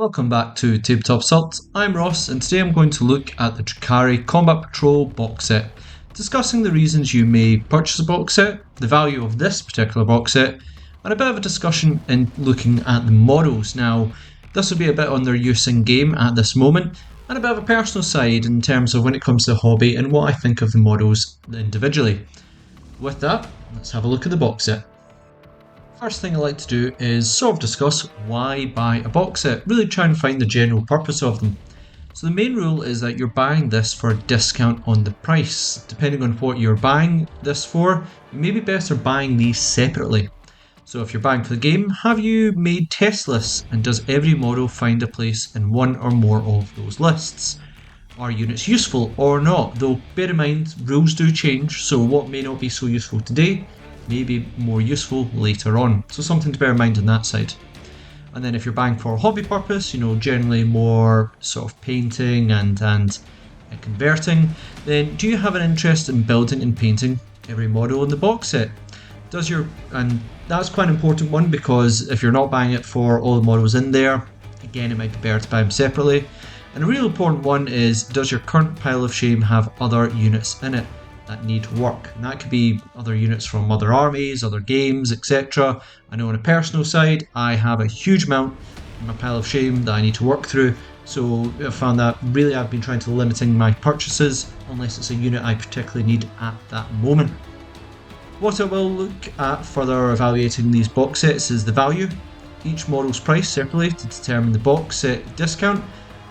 Welcome back to Tabletop Assault. I'm Ross, and today I'm going to look at the Drukhari Combat Patrol Boxset, discussing the reasons you may purchase a box set, the value of this particular box set, and a bit of a discussion in looking at the models. Now, this will be a bit on their use in game at this moment, and a bit of a personal side in terms of when it comes to the hobby and what I think of the models individually. With that, let's have a look at the box set. First thing I like to do is sort of discuss why buy a box set, really try and find the general purpose of them. So the main rule is that you're buying this for a discount on the price. Depending on what you're buying this for, you may be better buying these separately. So if you're buying for the game, have you made test lists, and does every model find a place in one or more of those lists? Are units useful or not? Though bear in mind, rules do change, so what may not be so useful today may be more useful later on. So something to bear in mind on that side. And then if you're buying for a hobby purpose, generally more sort of painting and converting, then do you have an interest in building and painting every model in the box set? And that's quite an important one, because if you're not buying it for all the models in there, again, it might be better to buy them separately. And a real important one is, does your current pile of shame have other units in it that need work? And that could be other units from other armies, other games, etc. I know on a personal side, I have a huge amount in my pile of shame that I need to work through, so I found that really I've been trying to limiting my purchases unless it's a unit I particularly need at that moment. What I will look at further evaluating these box sets is the value, each model's price separately to determine the box set discount,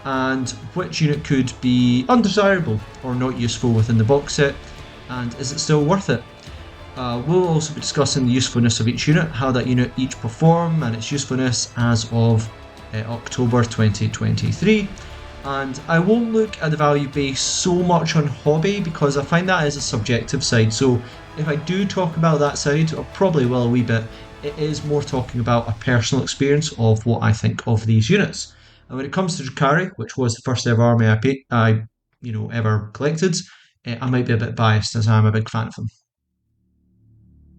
and which unit could be undesirable or not useful within the box set, and is it still worth it? We'll also be discussing the usefulness of each unit, how that unit each perform and its usefulness as of October 2023. And I won't look at the value based so much on hobby, because I find that is a subjective side. So if I do talk about that side, or probably will a wee bit, it is more talking about a personal experience of what I think of these units. And when it comes to Drukhari, which was the first ever army I ever collected, I might be a bit biased as I'm a big fan of them.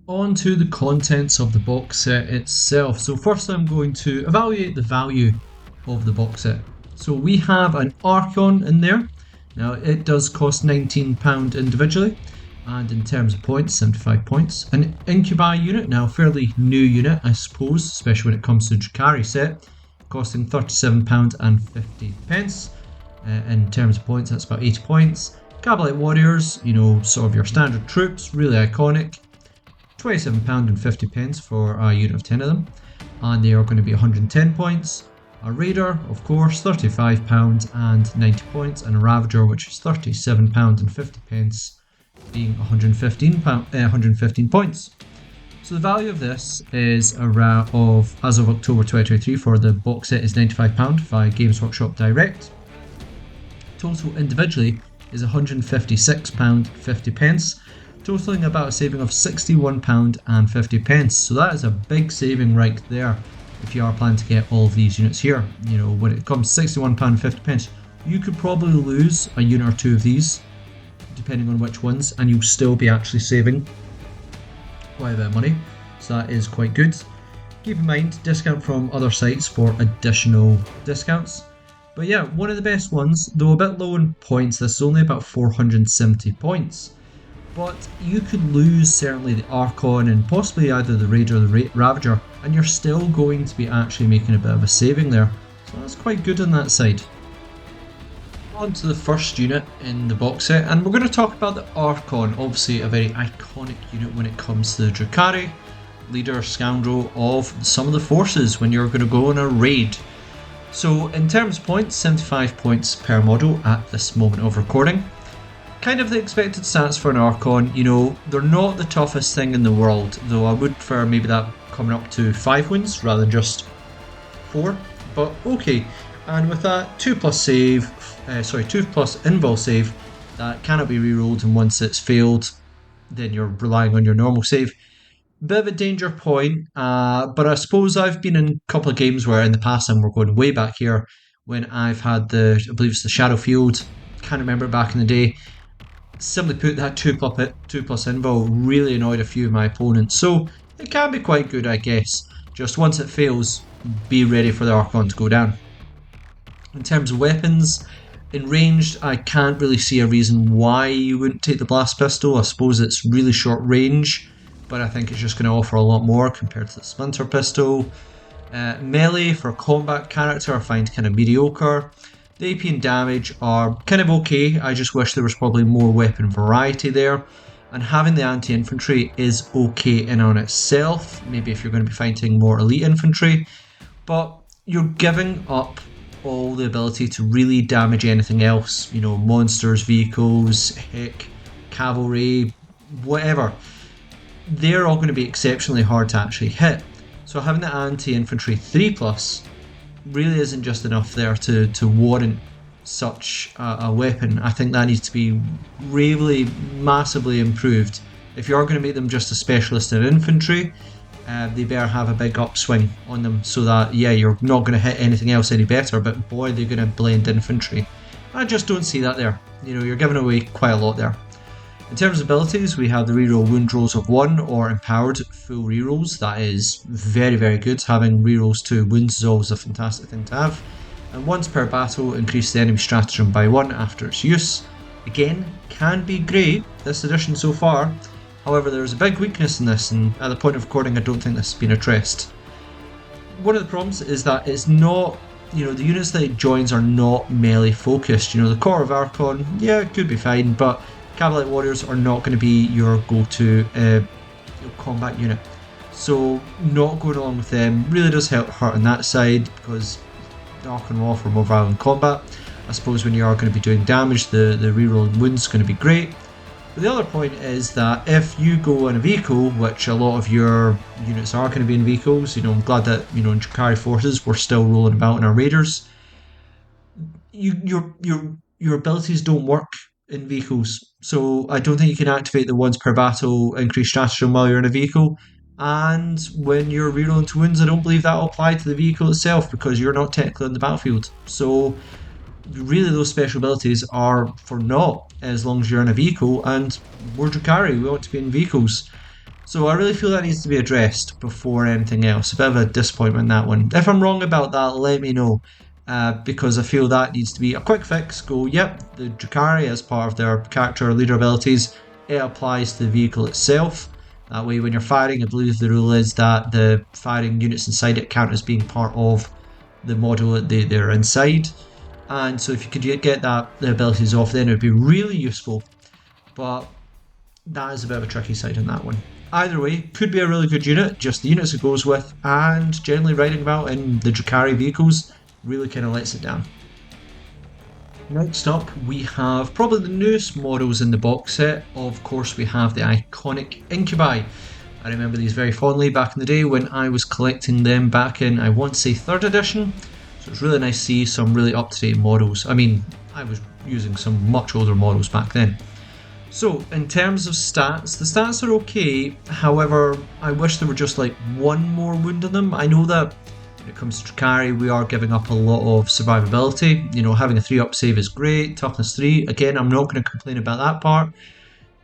On to the contents of the box set itself. So first I'm going to evaluate the value of the box set. So we have an Archon in there. Now it does cost £19 individually, and in terms of points, 75 points. An Incubi unit, now fairly new unit I suppose, especially when it comes to Drukhari set, costing £37.50. In terms of points, that's about 80 points. Kabalite Warriors, sort of your standard troops, really iconic. £27.50 for a unit of 10 of them, and they are going to be 110 points. A Raider, of course, £35 and 90 points, and a Ravager, which is £37.50, being 115 points. So the value of this is as of October 2023 for the box set is £95 via Games Workshop Direct. Total individually is £156.50, totaling about a saving of £61.50. So that is a big saving right there if you are planning to get all of these units here. When it comes to £61.50, you could probably lose a unit or two of these, depending on which ones, and you'll still be actually saving quite a bit of money. So that is quite good. Keep in mind, discount from other sites for additional discounts. But yeah, one of the best ones, though a bit low in points. This is only about 470 points. But you could lose certainly the Archon and possibly either the Raider or the Ravager, and you're still going to be actually making a bit of a saving there. So that's quite good on that side. On to the first unit in the box set, and we're going to talk about the Archon, obviously a very iconic unit when it comes to the Drukhari, leader scoundrel of some of the forces when you're going to go on a raid. So in terms of points, 75 points per model at this moment of recording. Kind of the expected stats for an Archon. They're not the toughest thing in the world, though I would prefer maybe that coming up to 5 wins rather than just 4, but okay. And with that, 2+ invul save that cannot be rerolled, and once it's failed, then you're relying on your normal save. Bit of a danger point, but I suppose I've been in a couple of games where in the past, and we're going way back here, when I've had I believe it's the Shadow Field, can't remember back in the day. Simply put, that 2+ invul really annoyed a few of my opponents, so it can be quite good, I guess. Just once it fails, be ready for the Archon to go down. In terms of weapons, in ranged, I can't really see a reason why you wouldn't take the blast pistol. I suppose it's really short range, but I think it's just going to offer a lot more compared to the splinter pistol. Melee for combat character I find kind of mediocre. The AP and damage are kind of okay, I just wish there was probably more weapon variety there. And having the anti-infantry is okay in on itself, maybe if you're going to be fighting more elite infantry, but you're giving up all the ability to really damage anything else, you know, monsters, vehicles, heck, cavalry, whatever. They're all going to be exceptionally hard to actually hit. So having the anti-infantry 3+ really isn't just enough there to warrant such a weapon. I think that needs to be really massively improved. If you are going to make them just a specialist in infantry, they better have a big upswing on them so that, yeah, you're not going to hit anything else any better, but boy, they're going to blend infantry. I just don't see that there. You know, you're giving away quite a lot there. In terms of abilities, we have the reroll wound rolls of 1 or empowered full rerolls. That is very, very good. Having rerolls to wounds is always a fantastic thing to have. And once per battle, increase the enemy stratagem by 1 after its use. Again, can be great, this edition so far. However, there is a big weakness in this, and at the point of recording, I don't think this has been addressed. One of the problems is that it's not, you know, the units that it joins are not melee focused. You know, the core of Archon, yeah, it could be fine, but Kabalite Warriors are not going to be your go-to combat unit. So not going along with them really does hurt on that side, because Archon will offer more value in combat. I suppose when you are going to be doing damage, the rerolling wounds is going to be great. But the other point is that if you go in a vehicle, which a lot of your units are going to be in vehicles, you know, I'm glad that, you know, in Drukhari forces we're still rolling about in our raiders. Your abilities don't work in vehicles, so I don't think you can activate the once per battle increased stratagem while you're in a vehicle. And when you're rerolling to wounds, I don't believe that will apply to the vehicle itself because you're not technically in the battlefield. So really those special abilities are for naught as long as you're in a vehicle, and we're Drukhari, we want to be in vehicles. So I really feel that needs to be addressed before anything else. A bit of a disappointment, that one. If I'm wrong about that, let me know, because I feel that needs to be a quick fix. Go, yep, the Drukhari as part of their character leader abilities, it applies to the vehicle itself. That way when you're firing, I believe the rule is that the firing units inside it count as being part of the model that they're inside. And so if you could get the abilities off, then it would be really useful. But that is a bit of a tricky side on that one. Either way, could be a really good unit, just the units it goes with, and generally riding about in the Drukhari vehicles really kind of lets it down. Next up, we have probably the newest models in the box set. Of course, we have the iconic Incubi. I remember these very fondly back in the day when I was collecting them back in, I want to say 3rd edition. So it's really nice to see some really up-to-date models. I mean, I was using some much older models back then. So, in terms of stats, the stats are okay. However, I wish there were just like 1 more wound on them. I know that when it comes to Drukhari, we are giving up a lot of survivability. You know, having a 3-up save is great. Toughness 3, again, I'm not going to complain about that part.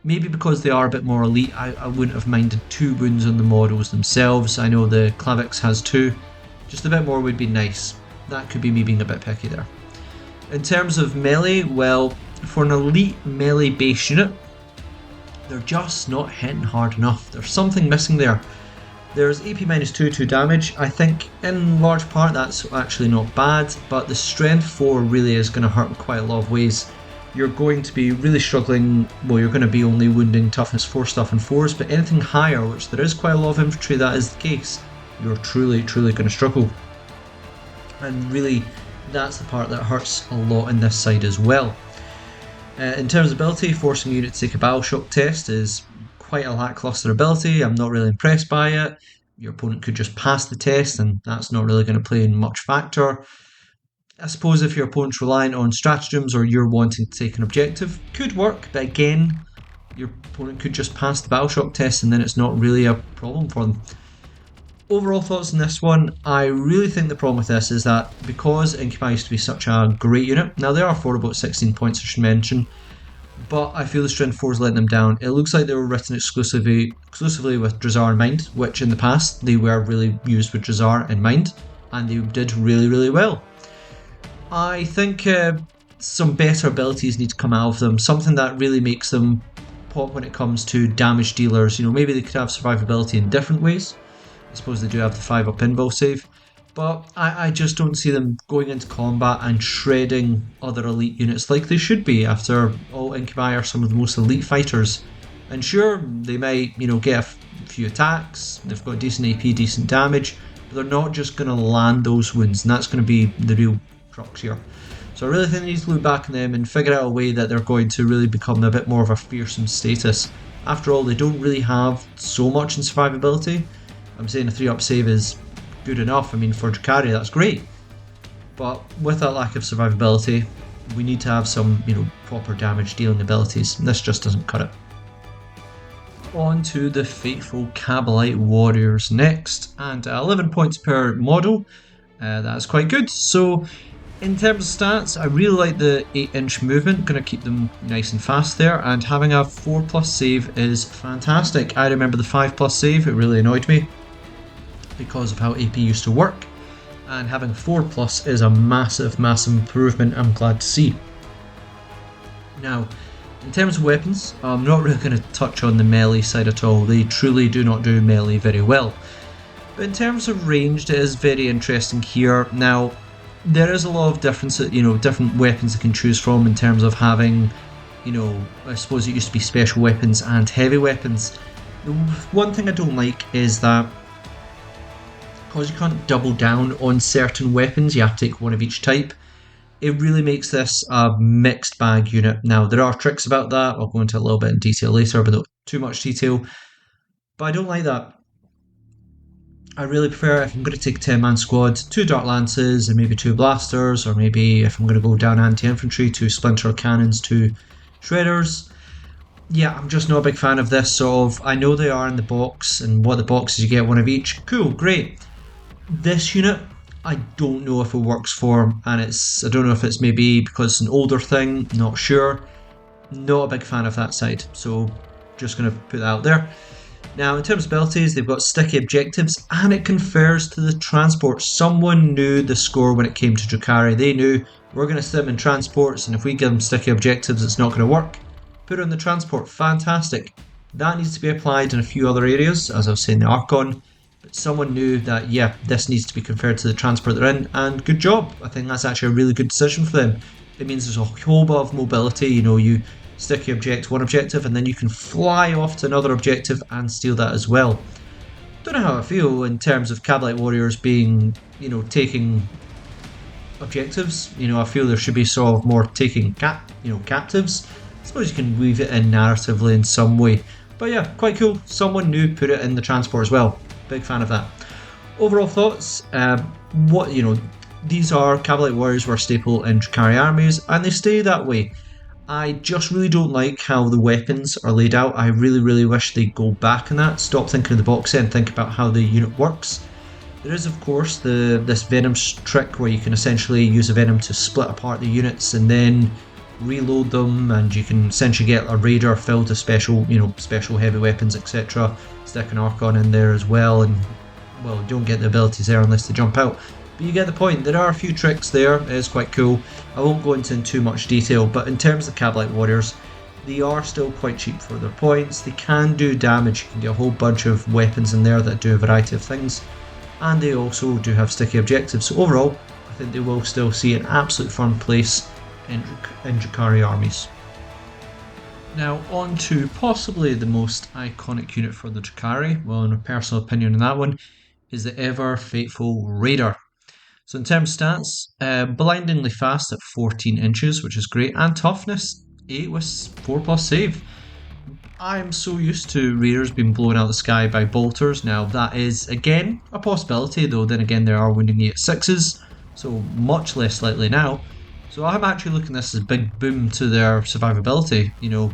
Maybe because they are a bit more elite, I wouldn't have minded 2 wounds on the models themselves. I know the Clavix has 2. Just a bit more would be nice. That could be me being a bit picky there. In terms of melee, well, for an elite melee base unit, they're just not hitting hard enough. There's something missing there. There's AP -2 to damage. I think in large part that's actually not bad, but the strength 4 really is going to hurt in quite a lot of ways. You're going to be really struggling, well, you're going to be only wounding toughness 4 stuff in 4s, but anything higher, which there is quite a lot of infantry that is the case, you're truly going to struggle. And really, that's the part that hurts a lot in this side as well. In terms of ability, forcing a unit to take a battle shock test is quite a lackluster ability. I'm not really impressed by it. Your opponent could just pass the test, and that's not really going to play in much factor. I suppose if your opponent's relying on stratagems or you're wanting to take an objective, could work, but again, your opponent could just pass the battle shock test and then it's not really a problem for them. Overall thoughts on this one, I really think the problem with this is that because Incubi used to be such a great unit, now they are for about 16 points I should mention, but I feel the strength 4 is letting them down. It looks like they were written exclusively with Drazzar in mind, which in the past they were really used with Drazzar in mind, and they did really well. I think some better abilities need to come out of them, something that really makes them pop when it comes to damage dealers. You know, maybe they could have survivability in different ways. I suppose they do have the 5-up pinball save, but I just don't see them going into combat and shredding other elite units like they should be. After all, Incubi are some of the most elite fighters, and sure, they might, you know, get a few attacks, they've got decent AP, decent damage, but they're not just going to land those wounds, and that's going to be the real crux here. So I really think they need to look back on them and figure out a way that they're going to really become a bit more of a fearsome status. After all, they don't really have so much in survivability. I'm saying a 3-up save is good enough. I mean, for Drukhari, that's great. But with that lack of survivability, we need to have some, you know, proper damage dealing abilities. This just doesn't cut it. On to the faithful Kabalite Warriors next, and 11 points per model. That's quite good. So, in terms of stats, I really like the 8-inch movement, going to keep them nice and fast there, and having a 4+ save is fantastic. I remember the 5+ save, it really annoyed me because of how AP used to work, and having 4+ is a massive improvement. I'm glad to see. Now, in terms of weapons, I'm not really going to touch on the melee side at all. They truly do not do melee very well. But in terms of ranged, it is very interesting here. Now, there is a lot of difference, you know, different weapons you can choose from in terms of having, you know, I suppose it used to be special weapons and heavy weapons. The one thing I don't like is that because you can't double down on certain weapons, you have to take one of each type. It really makes this a mixed bag unit. Now, there are tricks about that. I'll go into a little bit in detail later, but not too much detail. But I don't like that. I really prefer, if I'm going to take a 10-man squad, 2 Dark Lances and maybe 2 Blasters, or maybe if I'm going to go down anti-infantry, 2 Splinter Cannons, 2 Shredders. Yeah, I'm just not a big fan of this sort of, I know they are in the box, and what the box is you get one of each. Cool, great. This unit, I don't know if it works for, and I don't know if it's maybe because it's an older thing, not sure. Not a big fan of that side, so just going to put that out there. Now, in terms of abilities, they've got sticky objectives, and it confers to the transport. Someone knew the score when it came to Drukhari. They knew we're going to sit them in transports, and if we give them sticky objectives, it's not going to work. Put it on the transport, fantastic. That needs to be applied in a few other areas, as I was saying, the Archon. But someone knew that, yeah, this needs to be conferred to the transport they're in, and good job. I think that's actually a really good decision for them. It means there's a whole lot of mobility. You know, you sticky object one objective, and then you can fly off to another objective and steal that as well. Don't know how I feel in terms of Kabalite Warriors being, you know, taking objectives. You know, I feel there should be sort of more taking captives. I suppose you can weave it in narratively in some way. But yeah, quite cool. Someone new put it in the transport as well. Big fan of that. Overall thoughts, these are Kabalite Warriors were a staple in Drukhari armies, and they stay that way. I just really don't like how the weapons are laid out. I really wish they'd go back on that, stop thinking of the box set and think about how the unit works. There is, of course, this Venom trick where you can essentially use a Venom to split apart the units and then reload them, and you can essentially get a Raider filled with special heavy weapons, etc. Stick an Archon in there as well, and well, you don't get the abilities there unless they jump out. But you get the point. There are a few tricks there. It is quite cool. I won't go into in too much detail, but in terms of Kabalite Warriors, they are still quite cheap for their points. They can do damage. You can get a whole bunch of weapons in there that do a variety of things, and they also do have sticky objectives. So overall, I think they will still see an absolute firm place in Drukhari armies. Now on to possibly the most iconic unit for the Drukhari, well, in a personal opinion on that one, is the ever faithful Raider. So in terms of stats, blindingly fast at 14 inches, which is great, and toughness 8 with 4+ save. I'm so used to Raiders being blown out of the sky by bolters. Now that is again a possibility, though then again they are wounding you at 6s, so much less likely now. So I'm actually looking at this as a big boom to their survivability. You know,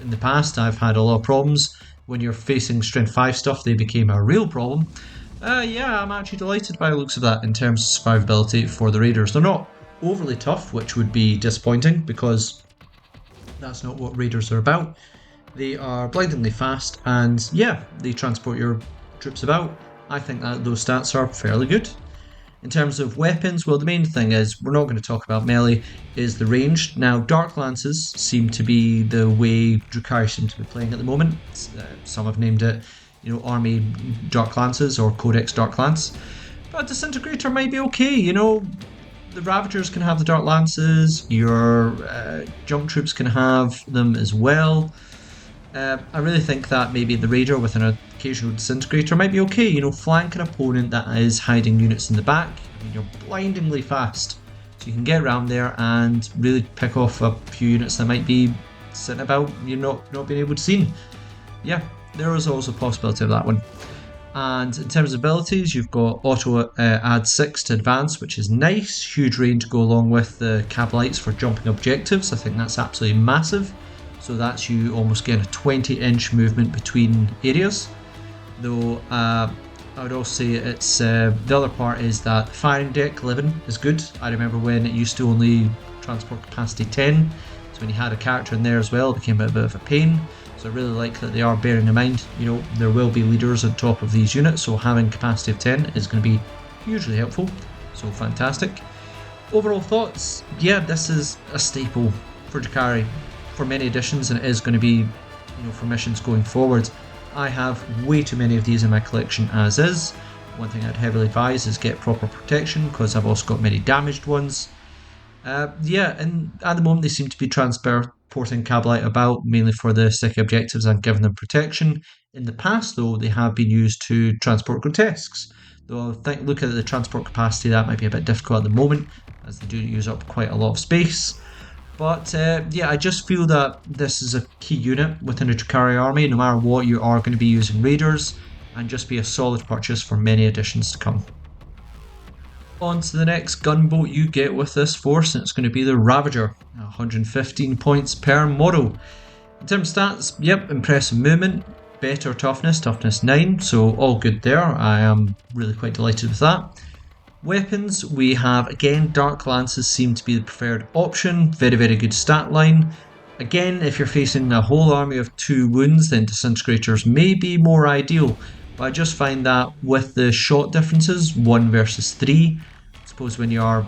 in the past I've had a lot of problems. When you're facing strength 5 stuff, they became a real problem. Yeah, I'm actually delighted by the looks of that in terms of survivability for the Raiders. They're not overly tough, which would be disappointing because that's not what Raiders are about. They are blindingly fast, and yeah, they transport your troops about. I think that those stats are fairly good. In terms of weapons, well, the main thing is, we're not going to talk about melee, is the range. Now, Dark Lances seem to be the way Drukhari seem to be playing at the moment. Some have named it, Army Dark Lances or Codex Dark Lance. But Disintegrator might be okay, the Ravagers can have the Dark Lances, your jump troops can have them as well. I really think that maybe the Raider with an occasional Disintegrator might be okay, flank an opponent that is hiding units in the back. You're blindingly fast, so you can get around there and really pick off a few units that might be sitting about, you're not being able to see. Yeah, there is also a possibility of that one. And in terms of abilities, you've got auto add 6 to advance, which is nice. Huge range to go along with the Kabalites for jumping objectives. I think that's absolutely massive. So that's you almost getting a 20-inch movement between areas. Though I would also say it's the other part is that firing deck 11 is good. I remember when it used to only transport capacity 10. So when you had a character in there as well, it became a bit of a pain. So I really like that they are bearing in mind, there will be leaders on top of these units, so having capacity of 10 is going to be hugely helpful. So fantastic. Overall thoughts, yeah, this is a staple for Drukhari for many editions, and it is going to be, for missions going forward. I have way too many of these in my collection as is. One thing I'd heavily advise is get proper protection, because I've also got many damaged ones. Yeah, and at the moment they seem to be transporting Kabalite about, mainly for the sticky objectives and giving them protection. In the past, though, they have been used to transport grotesques. Though I think, look at the transport capacity, that might be a bit difficult at the moment, as they do use up quite a lot of space. But yeah, I just feel that this is a key unit within a Drukhari army, no matter what. You are going to be using Raiders, and just be a solid purchase for many editions to come. On to the next gunboat you get with this force, and it's going to be the Ravager, 115 points per model. In terms of stats, yep, impressive movement, better toughness 9, so all good there. I am really quite delighted with that. Weapons, we have, again, Dark Lances seem to be the preferred option, very, very good stat line. Again, if you're facing a whole army of 2 wounds, then Disintegrators may be more ideal. But I just find that with the shot differences, 1 versus 3, I suppose when you are,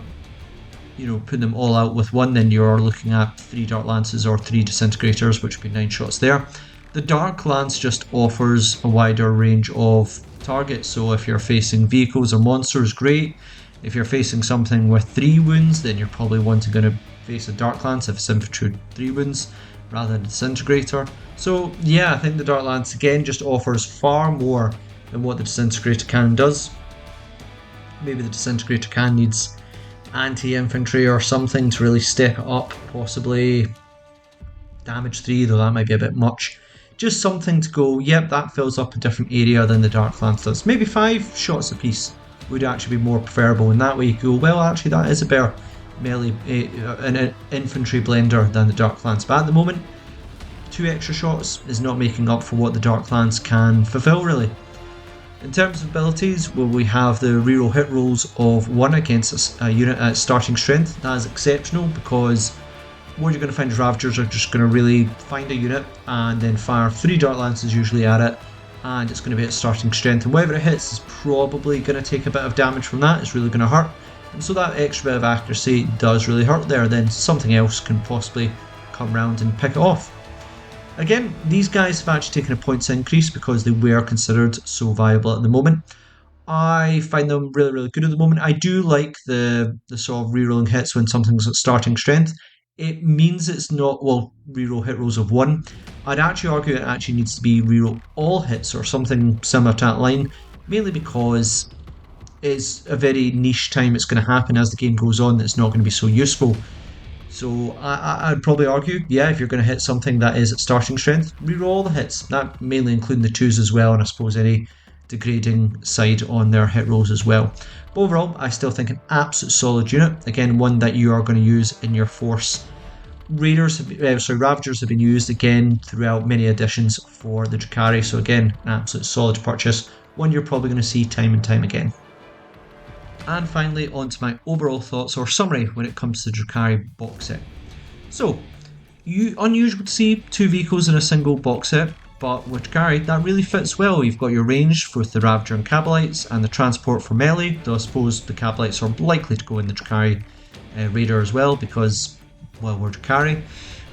putting them all out with 1, then you're looking at 3 Dark Lances or 3 Disintegrators, which would be 9 shots there. The Dark Lance just offers a wider range of targets, so if you're facing vehicles or monsters, great. If you're facing something with 3 wounds, then you're probably going to face a Dark Lance if it's infantry 3 wounds, rather than a Disintegrator. So yeah, I think the Dark Lance again just offers far more than what the Disintegrator cannon does. Maybe the Disintegrator cannon needs anti-infantry or something to really step it up, possibly damage 3, though that might be a bit much. Just something to go, yep, that fills up a different area than the Dark Lance does. Maybe 5 shots apiece would actually be more preferable, and that way you go, well, actually that is a better melee, an infantry blender than the Dark Lance. But at the moment, 2 extra shots is not making up for what the Dark Lance can fulfill, really. In terms of abilities, well, we have the reroll hit rolls of 1 against a unit at starting strength. That is exceptional, because what you're going to find is Ravagers are just going to really find a unit and then fire 3 Dark Lances usually at it, and it's going to be at starting strength, and whatever it hits is probably going to take a bit of damage from that. It's really going to hurt, and so that extra bit of accuracy does really hurt there. Then something else can possibly come round and pick it off. Again, these guys have actually taken a points increase because they were considered so viable at the moment. I find them really, really good at the moment. I do like the sort of rerolling hits when something's at starting strength. It means it's not, well, reroll hit rolls of 1. I'd actually argue it actually needs to be reroll all hits or something similar to that line, mainly because it's a very niche time it's going to happen as the game goes on that's not going to be so useful. So I'd probably argue, yeah, if you're going to hit something that is at starting strength, reroll all the hits. That mainly including the 2s as well, and I suppose any degrading side on their hit rolls as well. But overall, I still think an absolute solid unit. Again, one that you are going to use in your force. Ravagers have been used again throughout many editions for the Drukhari, so again, an absolute solid purchase. One you're probably going to see time and time again. And finally, on to my overall thoughts or summary when it comes to the Drukhari box set. So, unusual to see 2 vehicles in a single box set. But with Drukhari, that really fits well. You've got your range with the Ravager and Kabalites, and the transport for melee, though I suppose the Kabalites are likely to go in the Drukhari Raider as well, because, well, we're Drukhari.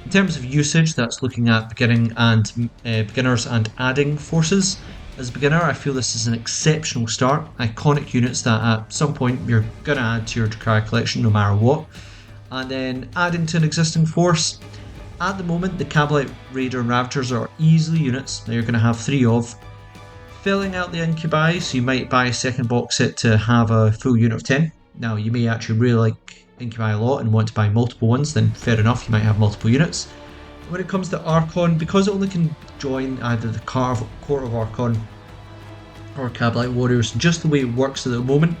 In terms of usage, that's looking at beginners and adding forces. As a beginner, I feel this is an exceptional start. Iconic units that at some point you're going to add to your Drukhari collection no matter what. And then adding to an existing force. At the moment, the Kabalite Raider and Ravagers are easily units that you're going to have 3 of. Filling out the Incubi, so you might buy a second box set to have a full unit of 10. Now, you may actually really like Incubi a lot and want to buy multiple ones, then fair enough, you might have multiple units. When it comes to Archon, because it only can join either the Court of Archon or Kabalite Warriors, just the way it works at the moment,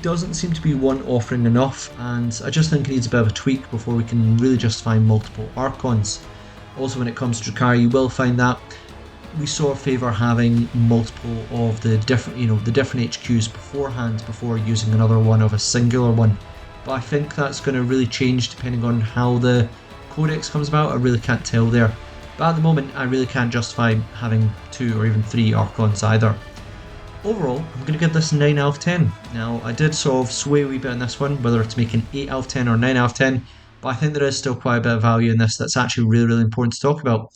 doesn't seem to be one offering enough, and I just think it needs a bit of a tweak before we can really justify multiple Archons. Also, when it comes to Drukhari, you will find that we sort of favour having multiple of the different, the different HQs beforehand before using another one of a singular one. But I think that's going to really change depending on how the Codex comes about. I really can't tell there. But at the moment, I really can't justify having 2 or even 3 Archons either. Overall, I'm going to give this 9 out of 10. Now, I did sort of sway a wee bit on this one, whether to make an 8 out of 10 or 9 out of 10, but I think there is still quite a bit of value in this that's actually really, really important to talk about.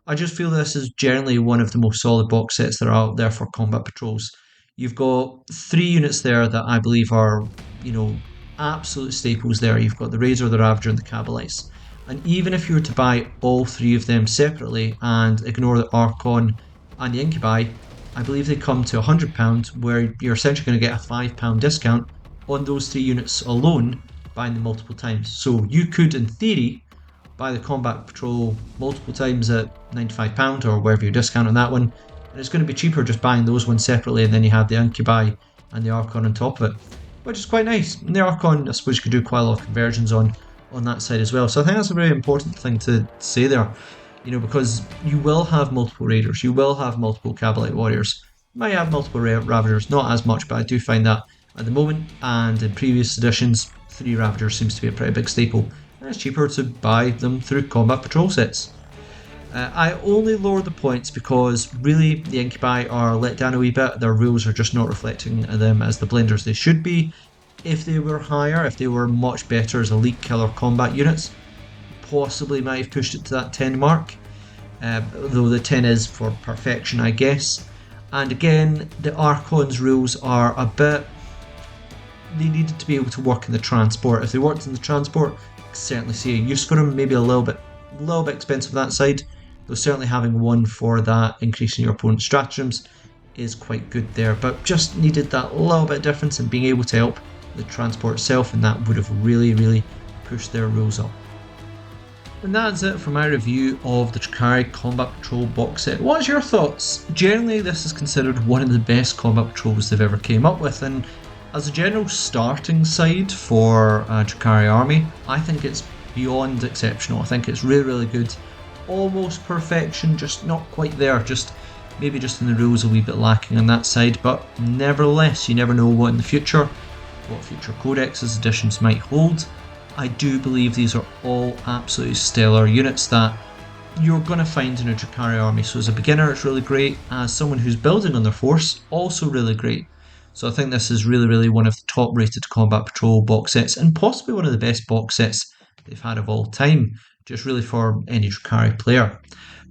I just feel this is generally one of the most solid box sets that are out there for combat patrols. You've got 3 units there that I believe are, absolute staples there. You've got the Razor, the Ravager, and the Kabalites. And even if you were to buy all 3 of them separately and ignore the Archon and the Incubi, I believe they come to £100, where you're essentially going to get a £5 discount on those 3 units alone, buying them multiple times. So you could, in theory, buy the Combat Patrol multiple times at £95 or wherever you discount on that one, and it's going to be cheaper just buying those ones separately, and then you have the Incubi and the Archon on top of it, which is quite nice. And the Archon, I suppose you could do quite a lot of conversions on that side as well. So I think that's a very important thing to say there. Because you will have multiple Raiders, you will have multiple Kabalite Warriors, you might have multiple Ravagers, not as much, but I do find that at the moment and in previous editions, 3 Ravagers seems to be a pretty big staple, and it's cheaper to buy them through combat patrol sets. I only lower the points because really the Incubi are let down a wee bit. Their rules are just not reflecting them as the blenders they should be. If they were higher, if they were much better as elite killer combat units, possibly might have pushed it to that 10 mark, though the 10 is for perfection, I guess. And again, the Archon's rules are a bit, they needed to be able to work in the transport. If they worked in the transport, I could certainly see a use for them, maybe a little bit expensive that side, though certainly having one for that increase in your opponent's stratagems is quite good there, but just needed that little bit of difference in being able to help the transport itself, and that would have really, really pushed their rules up. And that's it for my review of the Drukhari Combat Patrol box set. What's your thoughts? Generally, this is considered one of the best combat patrols they've ever came up with, and as a general starting side for a Drukhari army, I think it's beyond exceptional. I think it's really, really good. Almost perfection, just not quite there. Maybe just in the rules a wee bit lacking on that side, but nevertheless, you never know what future codexes editions might hold. I do believe these are all absolutely stellar units that you're going to find in a Drukhari army. So as a beginner, it's really great. As someone who's building on their force, also really great. So I think this is really, really one of the top rated Combat Patrol box sets, and possibly one of the best box sets they've had of all time, just really for any Drukhari player.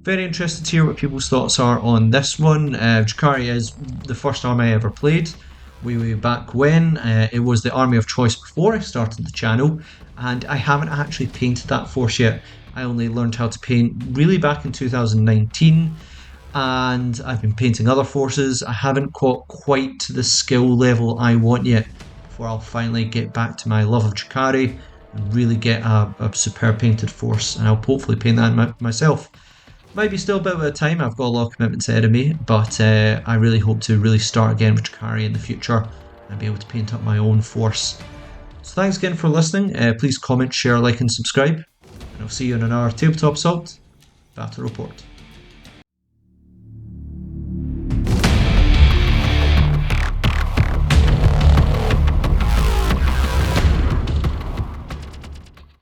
Very interested to hear what people's thoughts are on this one. Drukhari is the first army I ever played. Way back when. It was the army of choice before I started the channel, and I haven't actually painted that force yet. I only learned how to paint really back in 2019, and I've been painting other forces. I haven't got quite to the skill level I want yet before I'll finally get back to my love of Drukhari and really get a superb painted force, and I'll hopefully paint that myself. Might be still a bit of a time, I've got a lot of commitments ahead of me, but I really hope to really start again with Drukhari in the future and be able to paint up my own force. So thanks again for listening. Please comment, share, like and subscribe, and I'll see you in another Tabletop Assault Battle Report.